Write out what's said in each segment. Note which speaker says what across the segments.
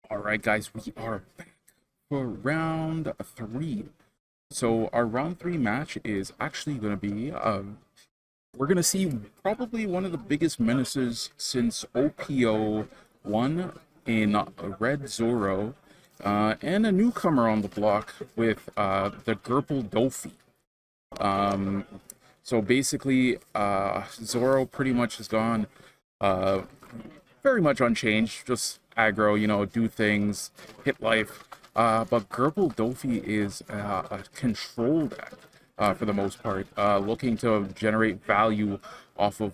Speaker 1: All right, guys, we are back for round three. So our round three match is actually going to be, we're going to see probably one of the biggest menaces since OPO1 in Red Zoro, and a newcomer on the block with the Gerbil Dofi. Um, so basically, Zoro pretty much has gone uh, very much unchanged, just aggro, do things, hit life. But Gerbil Dofi is a control deck for the most part, looking to generate value off of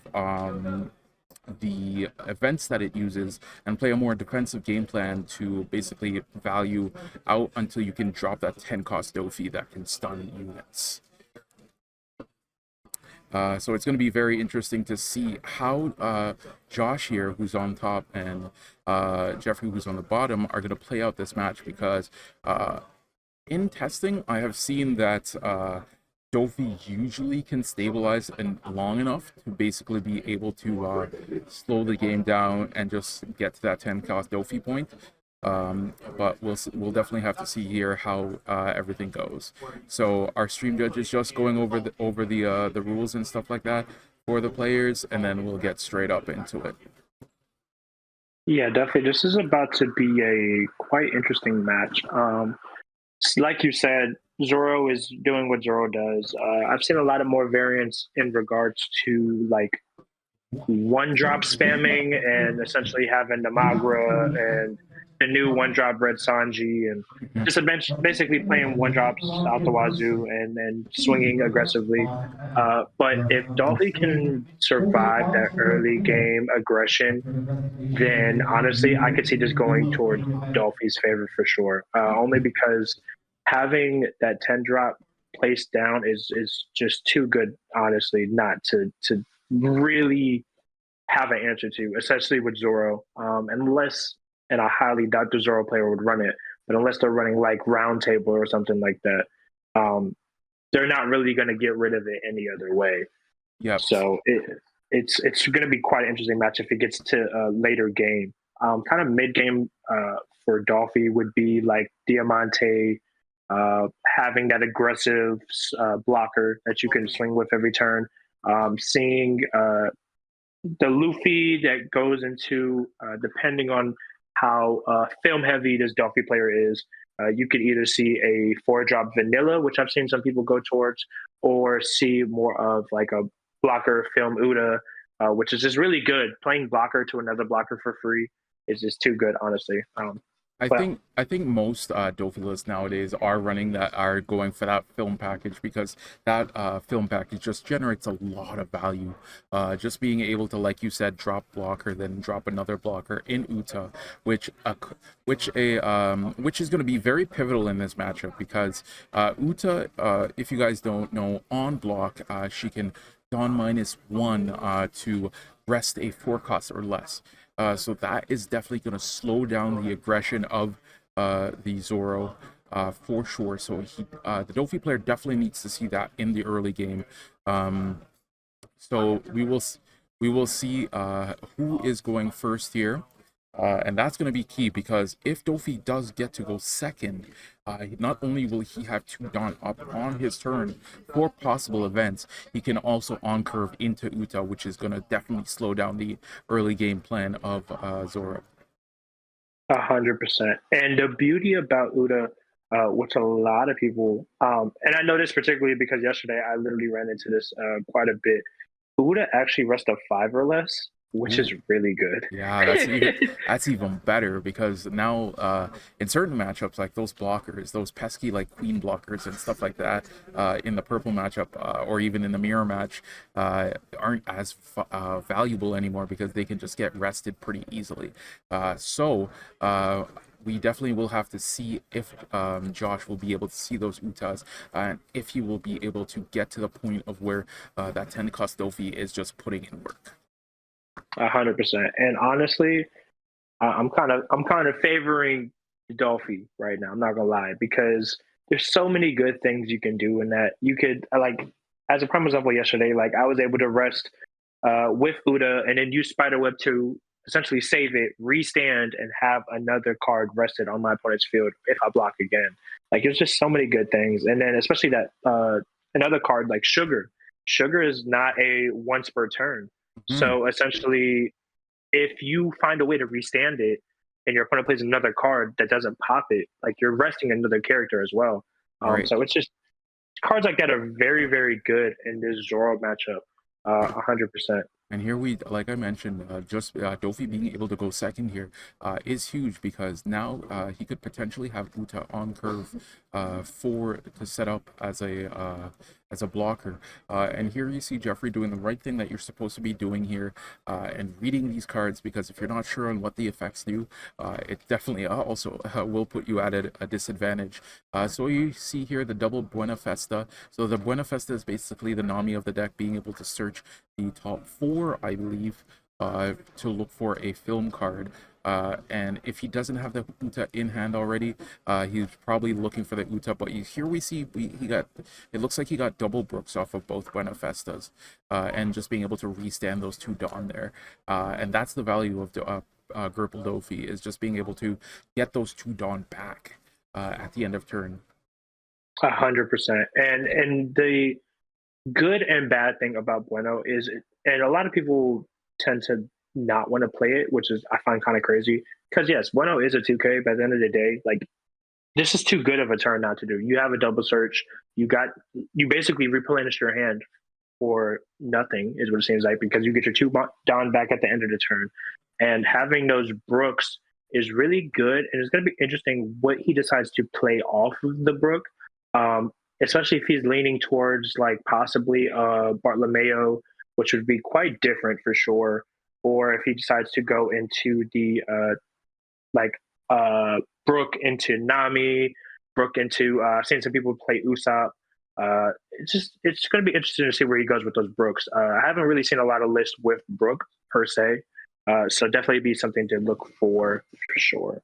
Speaker 1: the events that it uses and play a more defensive game plan to basically value out until you can drop that 10 cost Dofi that can stun units. So it's going to be very interesting to see how Josh here, who's on top, and Jeffrey, who's on the bottom, are going to play out this match because in testing, I have seen that Dofi usually can stabilize and long enough to basically be able to slow the game down and just get to that 10 cost Dofi point. But we'll definitely have to see here how everything goes. So our stream judge is just going over the rules and stuff like that for the players, and then we'll get straight up into it.
Speaker 2: Yeah, definitely. This is about to be a quite interesting match. Like you said, Zoro is doing what Zoro does. I've seen a lot of more variants in regards to like one drop spamming and essentially having the Magra and the new one drop Red Sanji and just basically playing one drops out the wazoo and then swinging aggressively. But if Dolphy can survive that early game aggression, then honestly, I could see this going towards Dolphy's favor for sure. Only because having that 10 drop placed down is just too good, honestly, not to really have an answer to, especially with Zoro. Unless, and I highly doubt the Zoro player would run it, but unless they're running like Round Table or something like that, they're not really going to get rid of it any other way.
Speaker 1: Yep.
Speaker 2: So it's going to be quite an interesting match if it gets to a later game. Kind of mid game for Dolphy would be like Diamante having that aggressive blocker that you can swing with every turn. Seeing the Luffy that goes into, depending on how film heavy this Dolphy player is, you could either see a 4-drop vanilla, which I've seen some people go towards, or see more of like a blocker film Uda, which is just really good. Playing blocker to another blocker for free is just too good, honestly.
Speaker 1: I think most Dofilas nowadays are going for that film package because that film package just generates a lot of value. Just being able to, like you said, drop blocker, then drop another blocker in Uta, which is going to be very pivotal in this matchup because Uta, if you guys don't know, on block she can don -1 to rest a 4 cost or less. So that is definitely going to slow down the aggression of the Zoro for sure. So the Dofi player definitely needs to see that in the early game. So we will see who is going first here. And that's going to be key because if Dofi does get to go second, not only will he have 2 Dawn up on his turn for possible events, he can also on-curve into Uta, which is going to definitely slow down the early game plan of Zoro.
Speaker 2: 100%. And the beauty about Uda, which a lot of people, and I know this particularly because yesterday I literally ran into this quite a bit. Uda actually rests a 5 or less, which is
Speaker 1: Ooh.
Speaker 2: really good.
Speaker 1: Yeah, that's even better because now in certain matchups like those blockers, those pesky like queen blockers and stuff like that, in the purple matchup or even in the mirror match, aren't as valuable anymore because they can just get rested pretty easily. So we definitely will have to see if Josh will be able to see those Utas and if he will be able to get to the point of where that 10 cost Dofi is just putting in work.
Speaker 2: 100%. And honestly, I'm kind of favoring Dolphy right now. I'm not gonna lie because there's so many good things you can do in that. You could like, as a prime example, yesterday, like I was able to rest with Uda and then use Spiderweb to essentially save it, restand, and have another card rested on my opponent's field if I block again. Like there's just so many good things, and then especially that another card like Sugar. Sugar is not a once per turn,
Speaker 1: Mm,
Speaker 2: so essentially, if you find a way to restand it, and your opponent plays another card that doesn't pop it, like you're resting another character as well.
Speaker 1: right.
Speaker 2: So it's just cards like that are very, very good in this Zoro matchup. 100%.
Speaker 1: And here we, like I mentioned, just Dofi being able to go second here is huge because now he could potentially have Uta on curve for to set up as a blocker. And here you see Jeffrey doing the right thing that you're supposed to be doing here and reading these cards, because if you're not sure on what the effects do, it definitely also will put you at a disadvantage. So you see here the double Buena Festa. So the Buena Festa is basically the Nami of the deck, being able to search the top four, I believe, to look for a film card. And if he doesn't have the Uta in hand already, he's probably looking for the Uta. But here we see he got, it looks like he got double Brooks off of both Buena Festas, and just being able to restand those two Dawn there. And that's the value of Gerpel Dofi, is just being able to get those two Dawn back at the end of turn.
Speaker 2: 100%. And the good and bad thing about Bueno is, and a lot of people tend to not want to play it, which is I find kind of crazy. Because yes, Bueno is a 2K, but at the end of the day, like this is too good of a turn not to do. You have a double search. You basically replenish your hand for nothing, is what it seems like, because you get your two Dawn back at the end of the turn, and having those Brooks is really good. And it's going to be interesting what he decides to play off of the Brook. Especially if he's leaning towards like possibly Bartolomeo, which would be quite different for sure, or if he decides to go into the like Brook into Nami, Brook into seeing some people play Usopp. It's going to be interesting to see where he goes with those Brooks. I haven't really seen a lot of lists with Brook per se, so definitely be something to look for sure.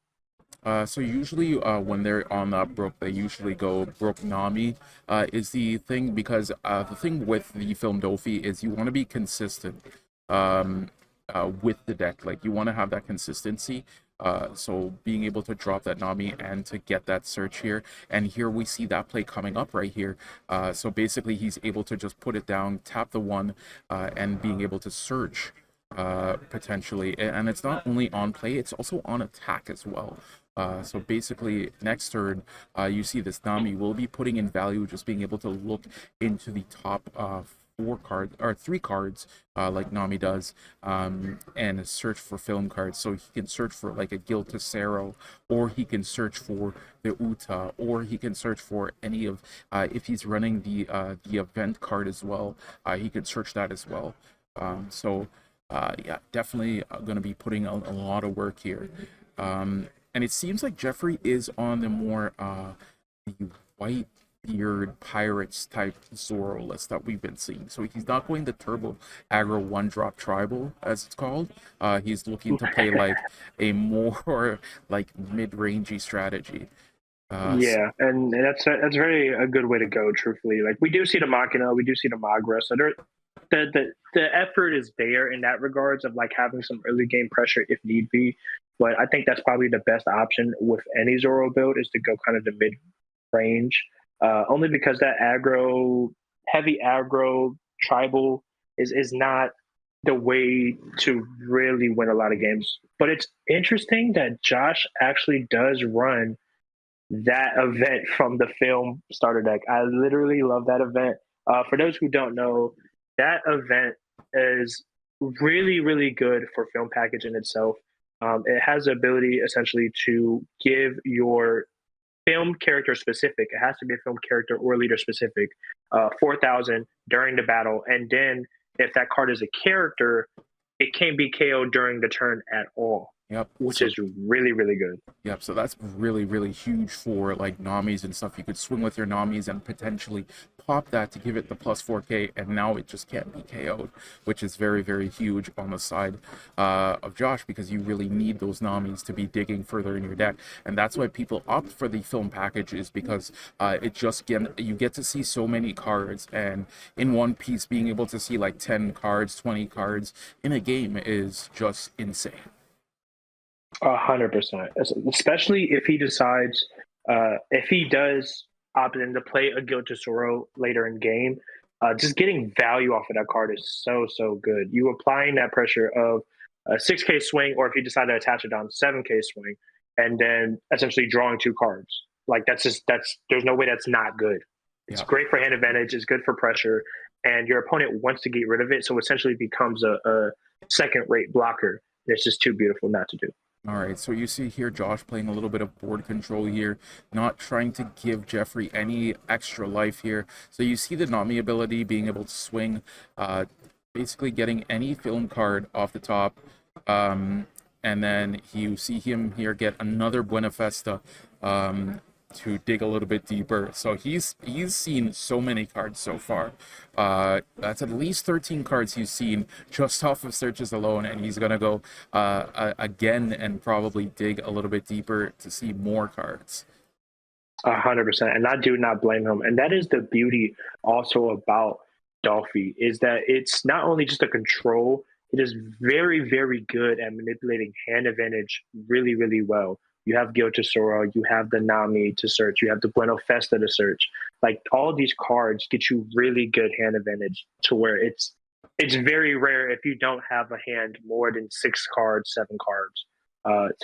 Speaker 1: So usually when they're on that Brook, they usually go Brook Nami is the thing, because the thing with the film Dofi is you want to be consistent with the deck. Like you want to have that consistency. So being able to drop that Nami and to get that search here, and here we see that play coming up right here. So basically he's able to just put it down, tap the one, and being able to search potentially. And it's not only on play, it's also on attack as well. So basically, next turn, you see this Nami will be putting in value, just being able to look into the top four cards or three cards, like Nami does, and search for film cards. So he can search for like a Gil Tesoro, or he can search for the Uta, or he can search for any of if he's running the event card as well, he can search that as well. Yeah, definitely going to be putting a lot of work here. And it seems like Jeffrey is on the more the white beard pirates type Zoro list that we've been seeing. So he's not going the turbo aggro one drop tribal, as it's called. He's looking to play like a more like mid-rangey strategy.
Speaker 2: Yeah, and that's very a good way to go. Truthfully, like we do see the Machina, we do see the Magra, so the effort is there in that regards of like having some early game pressure if need be. But I think that's probably the best option with any Zoro build, is to go kind of the mid range, only because that heavy aggro tribal is not the way to really win a lot of games. But it's interesting that Josh actually does run that event from the film starter deck. I literally love that event. For those who don't know, that event is really, really good for film package in itself. It has the ability essentially to give your film character specific, it has to be a film character or leader specific, 4,000 during the battle. And then if that card is a character, it can't be KO'd during the turn at all.
Speaker 1: Yep.
Speaker 2: which
Speaker 1: So
Speaker 2: is really, really good.
Speaker 1: yep, so that's really, really huge for like Namis and stuff. You could swing with your Namis and potentially pop that to give it the plus 4K, and now it just can't be KO'd, which is very, very huge on the side of Josh, because you really need those Namis to be digging further in your deck. And that's why people opt for the film package, is because it just you get to see so many cards, and in one piece, being able to see like 10 cards, 20 cards in a game is just insane.
Speaker 2: 100%. Especially if he decides, if he does opt in to play a Guild to Zoro later in game, just getting value off of that card is so good. You applying that pressure of a 6K swing, or if you decide to attach it down 7K swing, and then essentially drawing 2 cards. Like that's there's no way that's not good. It's
Speaker 1: Yeah.
Speaker 2: great for hand advantage. It's good for pressure, and your opponent wants to get rid of it, so essentially becomes a second-rate blocker. It's just too beautiful not to do.
Speaker 1: All right, so you see here Josh playing a little bit of board control here, not trying to give Jeffrey any extra life here. So you see the Nami ability, being able to swing, basically getting any film card off the top. And then you see him here get another Buena Festa to dig a little bit deeper. So he's seen so many cards so far. That's at least 13 cards he's seen just off of searches alone, and he's gonna go again and probably dig a little bit deeper to see more cards.
Speaker 2: 100%, and I do not blame him. And that is the beauty also about Dolphy, is that it's not only just a control; it is very, very good at manipulating hand advantage really, really well. You have Gil Tesoro, you have the Nami to search, you have the Bueno Festa to search. Like all these cards get you really good hand advantage, to where it's very rare if you don't have a hand more than 6 cards, 7 cards.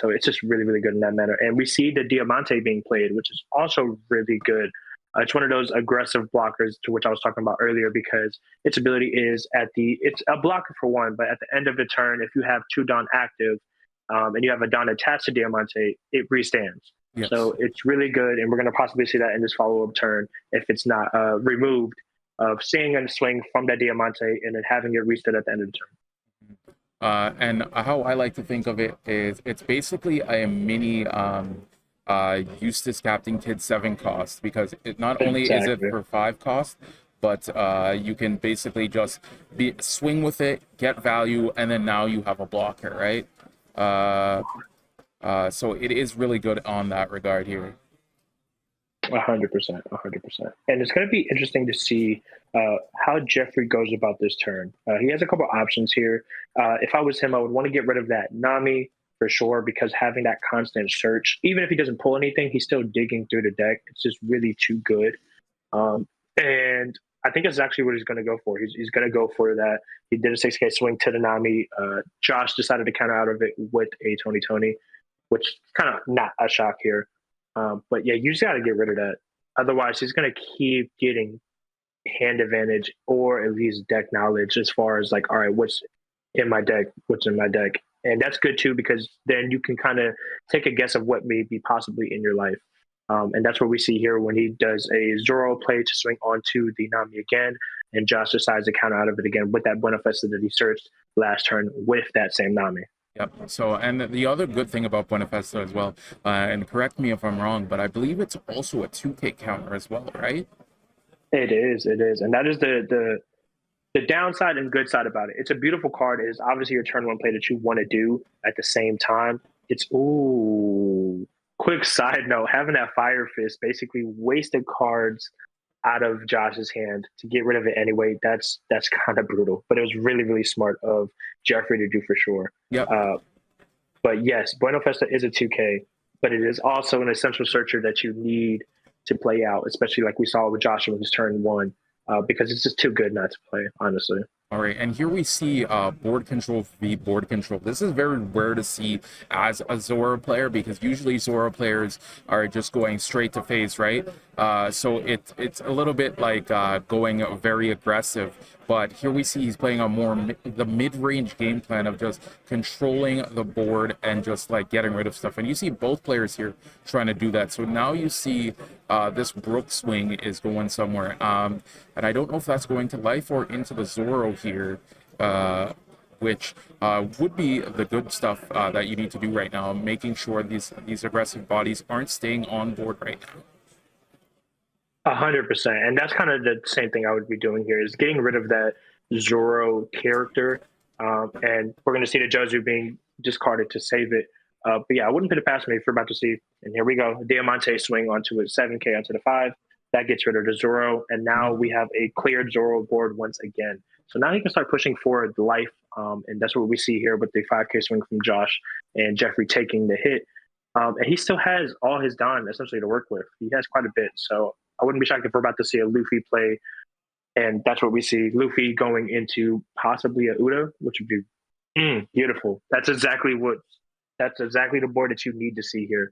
Speaker 2: So it's just really, really good in that manner. And we see the Diamante being played, which is also really good. It's one of those aggressive blockers to which I was talking about earlier, because its ability is it's a blocker for one, but at the end of the turn, if you have 2 Dawn active and you have a Dawn attached to Diamante, it restands.
Speaker 1: Yes.
Speaker 2: So it's really good, and we're going to possibly see that in this follow-up turn if it's not removed, of seeing a swing from that Diamante and then having it reset at the end of the turn.
Speaker 1: And how I like to think of it is it's basically a mini Eustace Captain Kid 7 cost, because it not only is it for 5 cost, but you can basically just swing with it, get value, and then now you have a blocker, right? So it is really good on that regard here.
Speaker 2: 100%, 100%. And it's going to be interesting to see how Jeffrey goes about this turn. He has a couple options here. If I was him, I would want to get rid of that Nami for sure, because having that constant search, even if he doesn't pull anything, he's still digging through the deck. It's just really too good. And I think that's actually what he's going to go for. He's going to go for that. He did a 6K swing to the Nami. Josh decided to counter out of it with a Tony, which is kind of not a shock here. But yeah, you just got to get rid of that. Otherwise, he's going to keep getting hand advantage, or at least deck knowledge, as far as like, all right, what's in my deck? And that's good too, because then you can kind of take a guess of what may be possibly in your life. And that's what we see here when he does a Zoro play to swing onto the Nami again, and Josh decides to counter out of it again with that Buena Festa that he searched last turn with that same Nami.
Speaker 1: Yep. So, and the other good thing about Buena Festa as well, and correct me if I'm wrong, but I believe it's also a 2K counter as well, right?
Speaker 2: It is, and that is the downside and good side about it. It's a beautiful card. It is obviously your turn 1 play that you want to do at the same time. It's quick side note, having that Fire Fist basically wasted cards out of Josh's hand to get rid of it anyway. That's kind of brutal, but it was really, really smart of Jeffrey to do for sure.
Speaker 1: Yep.
Speaker 2: But yes, Bueno Festa is a 2K, but it is also an essential searcher that you need to play out, especially like we saw with Joshua with his turn 1, because it's just too good not to play, honestly.
Speaker 1: All right, and here we see board control v board control. This is very rare to see as a Zoro player, because usually Zoro players are just going straight to face, right? So it's a little bit like going very aggressive. But here we see he's playing a the mid-range game plan of just controlling the board and just like getting rid of stuff. And you see both players here trying to do that. So now you see this Brook swing is going somewhere. And I don't know if that's going to life or into the Zoro here. which would be the good stuff that you need to do right now, making sure these aggressive bodies aren't staying on board right now.
Speaker 2: 100%, and that's kind of the same thing I would be doing here is getting rid of that Zoro character, and we're going to see the Jozu being discarded to save it. But yeah, I wouldn't put it past me if we're about to see. And here we go, Diamante swing onto a 7K onto the 5. That gets rid of the Zoro, and now we have a cleared Zoro board once again. So now he can start pushing forward life, and that's what we see here with the 5K swing from Josh and Jeffrey taking the hit. And he still has all his Don essentially to work with. He has quite a bit, so I wouldn't be shocked if we're about to see a Luffy play, and that's what we see. Luffy going into possibly a Uda, which would be beautiful. That's exactly the board that you need to see here,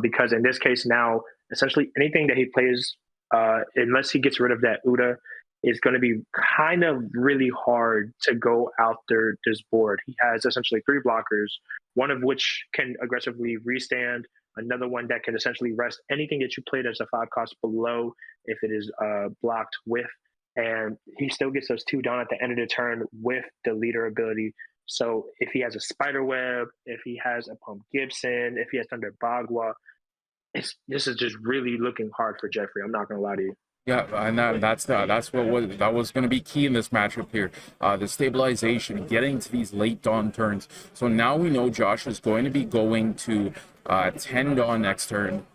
Speaker 2: because in this case now, essentially anything that he plays, unless he gets rid of that Uda, is going to be kind of really hard to go after this board. He has essentially 3 blockers, one of which can aggressively restand, another one that can essentially rest anything that you played as a 5 cost below if it is blocked with, and he still gets those 2 down at the end of the turn with the leader ability. So if he has a spider web, if he has a Pump Gibson, if he has Thunder Bagua, this is just really looking hard for Jeffrey. I'm not gonna lie to you.
Speaker 1: Yeah, and that's what was going to be key in this matchup here. The stabilization, getting to these late dawn turns. So now we know Josh is going to be going to 10 dawn next turn.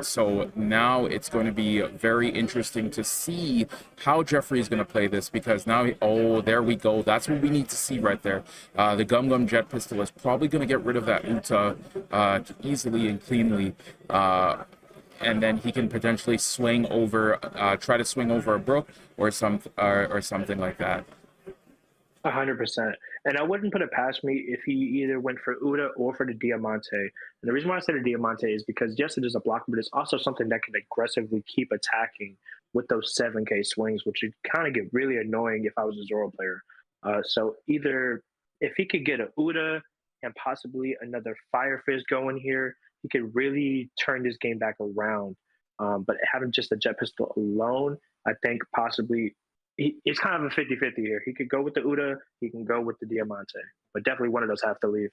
Speaker 1: So now it's going to be very interesting to see how Jeffrey is going to play this, because now, oh, there we go. That's what we need to see right there. The Gum Gum Jet Pistol is probably going to get rid of that Uta easily and cleanly. And then he can potentially swing over, try to swing over a Brook or something like that.
Speaker 2: 100%. And I wouldn't put it past me if he either went for Uda or for the Diamante. And the reason why I said the Diamante is because, yes, it is a blocker, but it's also something that can aggressively keep attacking with those 7K swings, which would kind of get really annoying if I was a Zoro player. So either if he could get a Uda and possibly another Fire Fist going here, he could really turn this game back around. But having just a Jet Pistol alone, I think possibly it's kind of a 50-50 here. He could go with the Uda, he can go with the Diamante, but definitely one of those have to leave.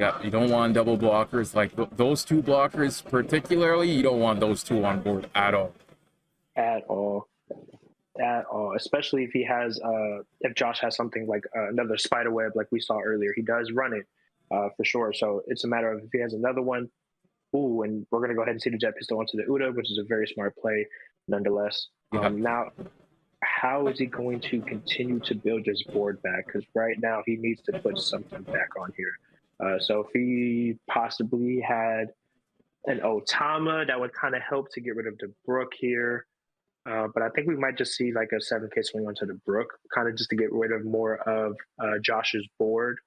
Speaker 1: Yeah, you don't want double blockers like those 2 blockers particularly. You don't want those 2 on board at all.
Speaker 2: At all. At all. Especially if he has, if Josh has something like another spider web like we saw earlier. He does run it for sure. So it's a matter of if he has another one. Ooh, and we're going to go ahead and see the Jet Pistol onto the Uda, which is a very smart play nonetheless.
Speaker 1: Yeah.
Speaker 2: Now, how is he going to continue to build his board back? Because right now he needs to put something back on here. So if he possibly had an Otama, that would kind of help to get rid of the Brook here. But I think we might just see like a 7K swing onto the Brook, kind of just to get rid of more of Josh's board.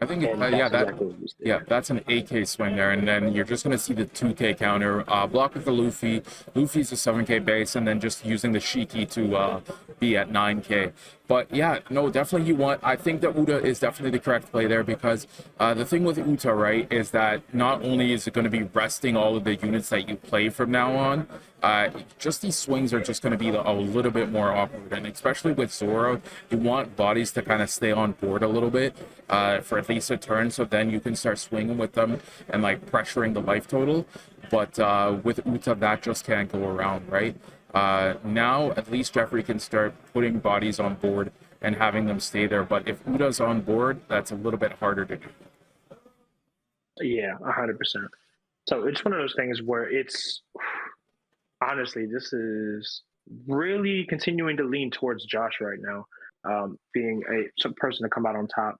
Speaker 1: I think, that's an 8K swing there, and then you're just going to see the 2K counter. Block with the Luffy. Luffy's a 7K base, and then just using the Shiki to be at 9K. But yeah, no, definitely I think that Uta is definitely the correct play there, because the thing with Uta, right, is that not only is it going to be resting all of the units that you play from now on, just these swings are just going to be a little bit more awkward. And especially with Zoro, you want bodies to kind of stay on board a little bit for at least a turn, so then you can start swinging with them and like pressuring the life total. But with Uta, that just can't go around, right? Now at least Jeffrey can start putting bodies on board and having them stay there. But if Uta's on board, that's a little bit harder to do.
Speaker 2: Yeah, 100%. So it's one of those things where it's honestly, this is really continuing to lean towards Josh right now, being some person to come out on top.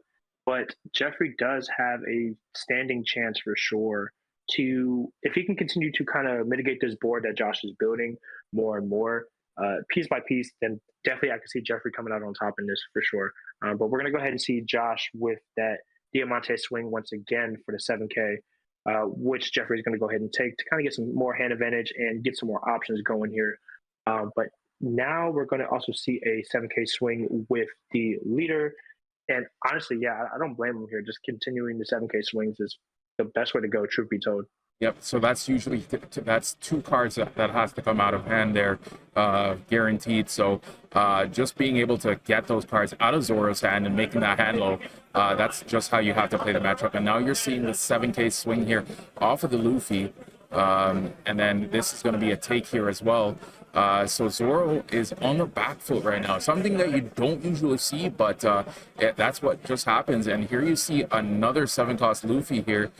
Speaker 2: But Jeffrey does have a standing chance for sure to, if he can continue to kind of mitigate this board that Josh is building more and more, piece by piece, then definitely I can see Jeffrey coming out on top in this for sure. But we're going to go ahead and see Josh with that Diamante swing once again for the 7K, which Jeffrey's going to go ahead and take to kind of get some more hand advantage and get some more options going here. But now we're going to also see a 7K swing with the leader. And honestly, yeah, I don't blame him here. Just continuing the 7K swings is the best way to go, truth be told.
Speaker 1: Yep, so that's usually that's two cards that has to come out of hand there, guaranteed. So just being able to get those cards out of Zoro's hand and making that hand low, that's just how you have to play the matchup. And now you're seeing the 7K swing here off of the Luffy, and then this is going to be a take here as well. So Zoro is on the back foot right now, something that you don't usually see, but that's what just happens. And here you see another 7-cost Luffy here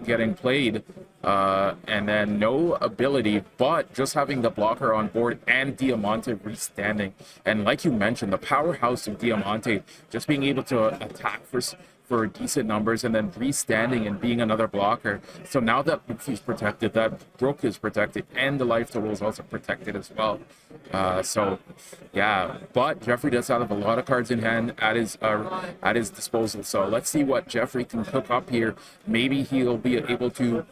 Speaker 1: getting played, and then no ability, but just having the blocker on board and Diamante restanding. And like you mentioned, the powerhouse of Diamante just being able to attack for decent numbers and then restanding and being another blocker. So now that Luffy's protected, that Brook is protected, and the life total is also protected as well. So yeah, but Jeffrey does have a lot of cards in hand at his disposal. So let's see what Jeffrey can cook up here. Maybe he'll be able to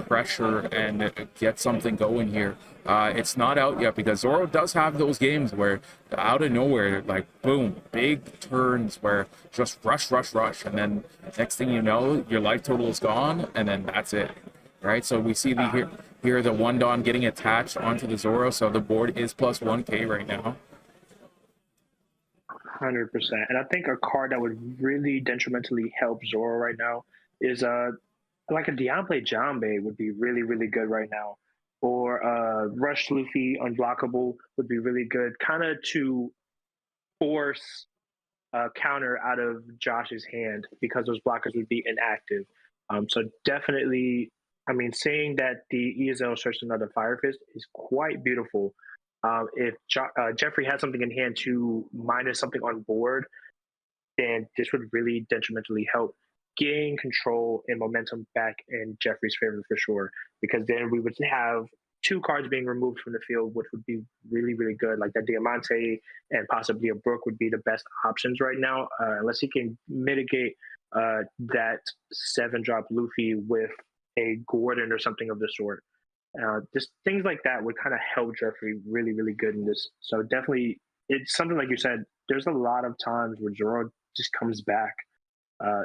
Speaker 1: pressure and get something going here. It's not out yet because Zoro does have those games where out of nowhere, like boom, big turns where just rush, and then next thing you know, your life total is gone, and then that's it, right? So we see here the one Don getting attached onto the Zoro, so the board is plus 1K right now.
Speaker 2: 100%. And I think a card that would really detrimentally help Zoro right now is like a Diamante Jambe would be really, really good right now. Or Rush Luffy Unblockable would be really good, kind of to force a counter out of Josh's hand because those blockers would be inactive. So definitely, I mean, seeing that the ESL searched another Fire Fist is quite beautiful. If Jeffrey had something in hand to minus something on board, then this would really detrimentally help gain control and momentum back in Jeffrey's favor for sure, because then we would have two cards being removed from the field, which would be really, really good. Like that Diamante and possibly a Brook would be the best options right now, unless he can mitigate that 7-drop Luffy with a Gordon or something of the sort. Just things like that would kind of help Jeffrey really, really good in this. So definitely, it's something like you said, there's a lot of times where Zoro just comes back.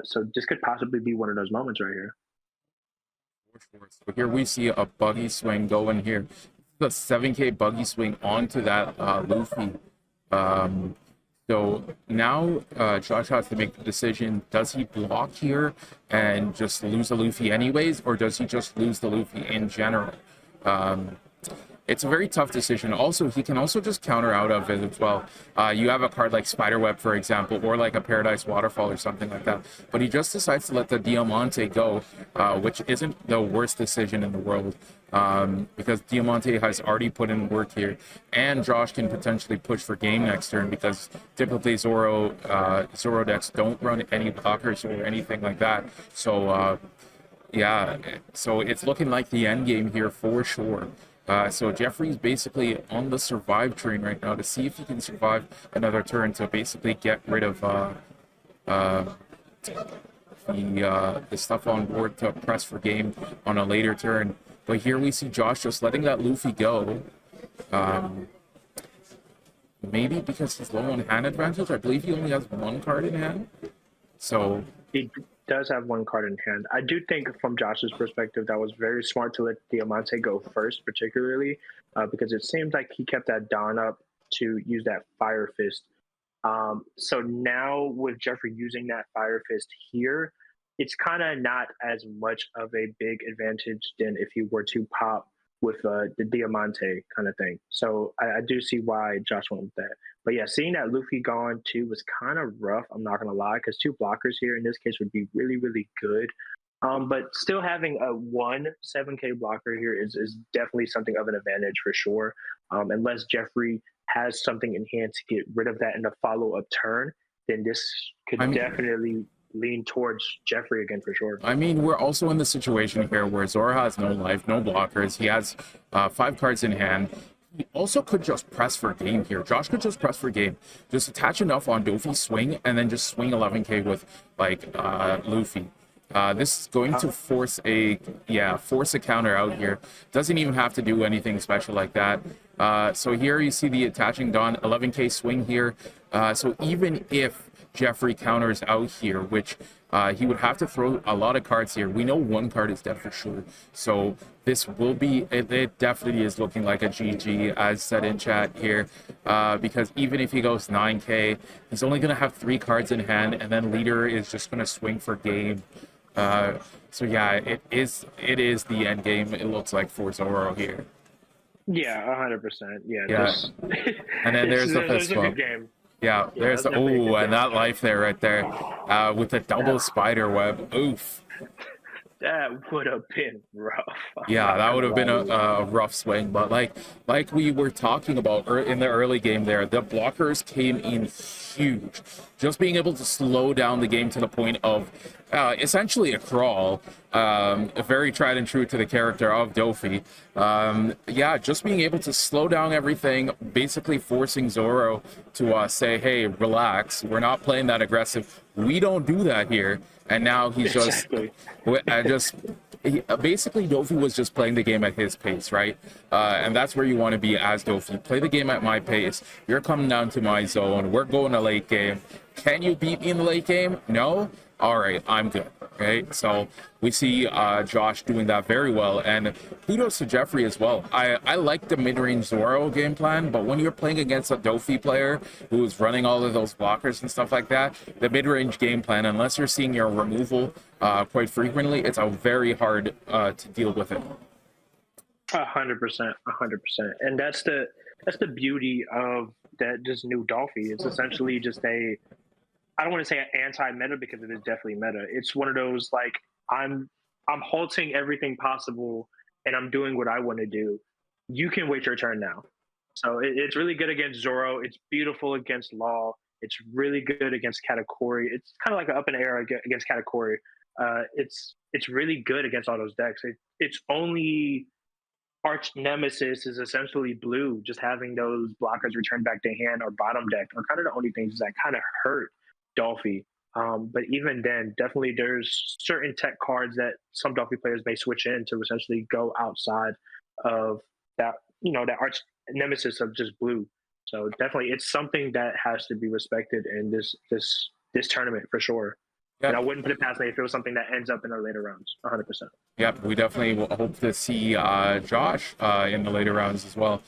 Speaker 2: So this could possibly be one of those moments right here.
Speaker 1: So here we see a buggy swing going here. The 7K buggy swing onto that Luffy. So now Josh has to make the decision, does he block here and just lose the Luffy anyways, or does he just lose the Luffy in general? It's a very tough decision. Also, he can also just counter out of it as well. You have a card like Spiderweb, for example, or like a Paradise Waterfall or something like that. But he just decides to let the Diamante go, which isn't the worst decision in the world, because Diamante has already put in work here. And Josh can potentially push for game next turn because typically Zoro decks don't run any blockers or anything like that. So, yeah, so it's looking like the end game here for sure. So Jeffrey's basically on the survive train right now to see if he can survive another turn to basically get rid of the stuff on board to press for game on a later turn. But here we see Josh just letting that Luffy go. Maybe because he's low on hand advantage. I believe he only has one card in hand. So
Speaker 2: he does have one card in hand. I do think from Josh's perspective, that was very smart to let Diamante go first, particularly because it seems like he kept that Dawn up to use that Fire Fist. So now with Jeffrey using that Fire Fist here, it's kind of not as much of a big advantage than if he were to pop with the Diamante kind of thing. So I do see why Josh went with that. But yeah, seeing that Luffy gone too was kind of rough, I'm not going to lie, because two blockers here in this case would be really, really good. But still having a 7K blocker here is definitely something of an advantage for sure. Unless Jeffrey has something in hand to get rid of that in a follow-up turn, then this could definitely lean towards Jeffrey again for sure.
Speaker 1: I mean, we're also in the situation here where Zoro has no life, no blockers. He has 5 cards in hand. He also could just press for game here. Josh could just press for game. Just attach enough on Dofi's swing and then just swing 11K with like Luffy. This is going to force a counter out here. Doesn't even have to do anything special like that. So here you see the attaching Dawn 11K swing here. So even if Jeffrey counters out here, which he would have to throw a lot of cards here. We know one card is dead for sure. So this will be, it definitely is looking like a GG, as said in chat here, because even if he goes 9K, he's only going to have 3 cards in hand, and then leader is just going to swing for game. So yeah, it is the end game, it looks like, for Zoro here.
Speaker 2: Yeah, 100%.
Speaker 1: Yeah. And then there's the fist bump. Yeah, there's the, oh, and that life there right there, with the double spider web. Oof.
Speaker 2: That would have been rough.
Speaker 1: Yeah, that would have been a rough swing, but like we were talking about in the early game there, the blockers came in huge. Just being able to slow down the game to the point of essentially a crawl, very tried and true to the character of Dofi. Yeah, just being able to slow down everything, basically forcing Zoro to say, hey, relax, we're not playing that aggressive. We don't do that here. And now he's basically Dofi was just playing the game at his pace, right? And that's where you want to be as Dofi. Play the game at my pace. You're coming down to my zone. We're going to late game. Can you beat me in the late game? No? All right, I'm good, right? So we see Josh doing that very well, and kudos to Jeffrey as well. I like the mid-range Zoro game plan, but when you're playing against a Dofi player who's running all of those blockers and stuff like that, the mid-range game plan, unless you're seeing your removal quite frequently, it's a very hard to deal with it.
Speaker 2: 100%, and that's the beauty of this new Dofi. It's essentially just I don't want to say an anti-meta, because it is definitely meta. It's one of those, like, I'm halting everything possible and I'm doing what I want to do. You can wait your turn now. So it's really good against Zoro. It's beautiful against Law. It's really good against Katakuri. It's kind of like an up in the air against Katakuri. It's really good against all those decks. It's only arch nemesis is essentially blue. Just having those blockers returned back to hand or bottom deck are kind of the only things that kind of hurt Dolphy. But even then, definitely there's certain tech cards that some Dolphy players may switch in to essentially go outside of that, that arch nemesis of just blue. So definitely it's something that has to be respected in this tournament for sure. Yep. And I wouldn't put it past me if it was something that ends up in the later rounds, 100%.
Speaker 1: Yep, we definitely will hope to see Josh in the later rounds as well.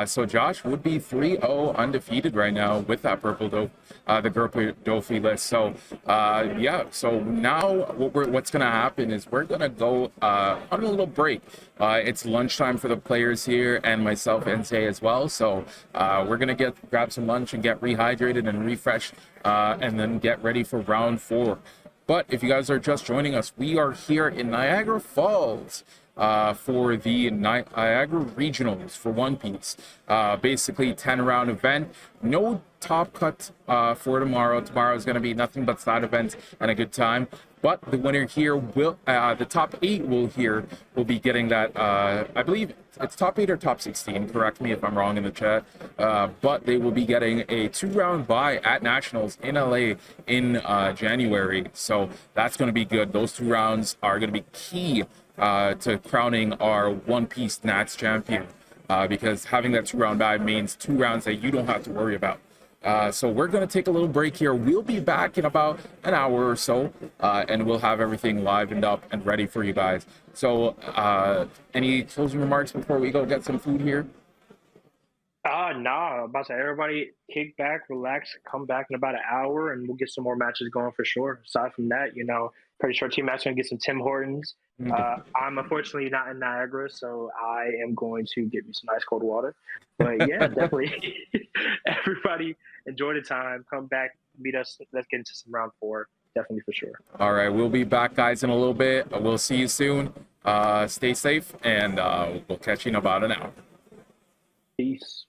Speaker 1: So Josh would be 3-0 undefeated right now with that the purple Dofi list. So yeah, so now what's going to happen is we're going to go on a little break. It's lunchtime for the players here and myself and Zay as well. So we're going to grab some lunch and get rehydrated and refreshed and then get ready for round 4. But if you guys are just joining us, we are here in Niagara Falls for the Niagara Regionals for One Piece. Basically 10-round event. No top cut for tomorrow. Tomorrow is going to be nothing but side events and a good time. But the winner here will, the top 8 will be getting that, I believe it's top 8 or top 16, correct me if I'm wrong in the chat, but they will be getting a 2-round bye at Nationals in LA in January. So that's going to be good. Those 2 rounds are going to be key to crowning our One Piece Nats champion, because having that 2-round bye means 2 rounds that you don't have to worry about. So we're going to take a little break here. We'll be back in about an hour or so, and we'll have everything livened up and ready for you guys. So any closing remarks before we go get some food here?
Speaker 2: Nah, about to everybody kick back, relax, come back in about an hour, and we'll get some more matches going for sure. Aside from that, pretty sure Team Matt's going to get some Tim Hortons. I'm unfortunately not in Niagara, so I am going to get me some ice cold water. But yeah, definitely, everybody enjoy the time. Come back, meet us. Let's get into some round 4. Definitely for sure.
Speaker 1: All right, we'll be back, guys, in a little bit. We'll see you soon. Stay safe, and we'll catch you in about an hour.
Speaker 2: Peace.